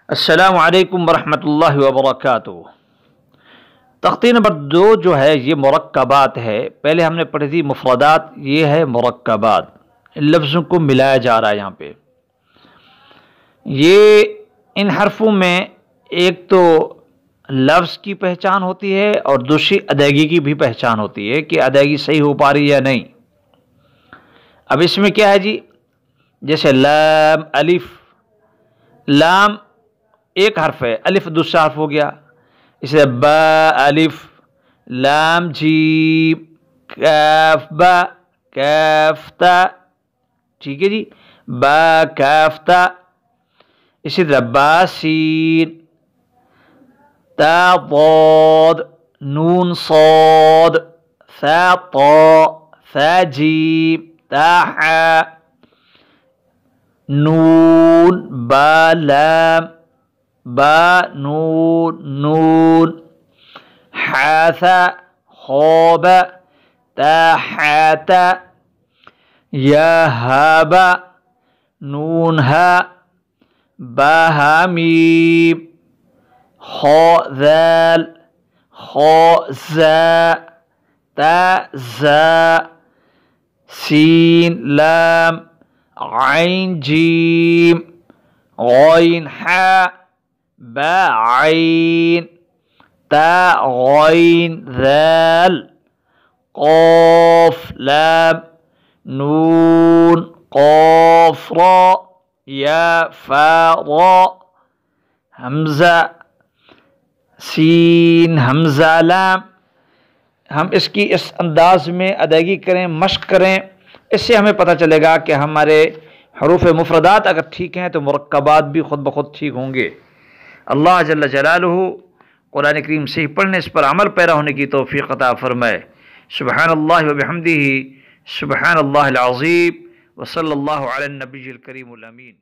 अस्सलामु अलैकुम वरहमतुल्लाहि वबरकातुहू। तख्ती नंबर 2 जो है ये मुरक्कबात है। पहले हमने पढ़ी थी मुफरदात, ये है मुरक्कबात। इन लफ्ज़ों को मिलाया जा रहा है यहाँ पे। ये इन हरफों में एक तो लफ्ज़ की पहचान होती है और दूसरी अदायगी की भी पहचान होती है कि अदायगी सही हो पा रही है या नहीं। अब इसमें क्या है जी, जैसे लाम अलिफ, लाम एक हर्फ है, अलिफ दूसरा हर्फ हो गया। इसे बा अलिफ, लाम जीम, काफ बा, काफ ता, ठीक है जी, बा काफ ता। इसी तरह बा सीन, ता ज़ाद, नून साद, सा ता, सा जीम, ता हा, नून बा लाम, बा नून नून, हाथा खौबा, ता हाता, या हाबा, नून हा, बा हामीम, खौ ज़ाल, खौ ज़ा, ता ज़ा, सीन लाम, आइन जीम, गौइन हा, बा आइन, ता गौइन ज़ाल, क़ाफ लाम, नून क़ाफ रा, या फा रा, हमज़ा सीन हमज़ा लाम। हम इसकी इस अंदाज में अदायगी करें, मश्क करें, इससे हमें पता चलेगा कि हमारे हरूफ मुफरदात अगर ठीक हैं तो मुरक्कबात भी खुद ब खुद ठीक होंगे। अल्लाह जल्ल जलालुहु कुरान करीम सही पढ़ने, इस पर अमल पैरा होने की तौफीक अता फरमाए। सुब्हानल्लाहि व बिहम्दिही, सुब्हानल्लाहिल अज़ीम, व सल्लल्लाहु अला नबिय्यिल करीमिल अमीन।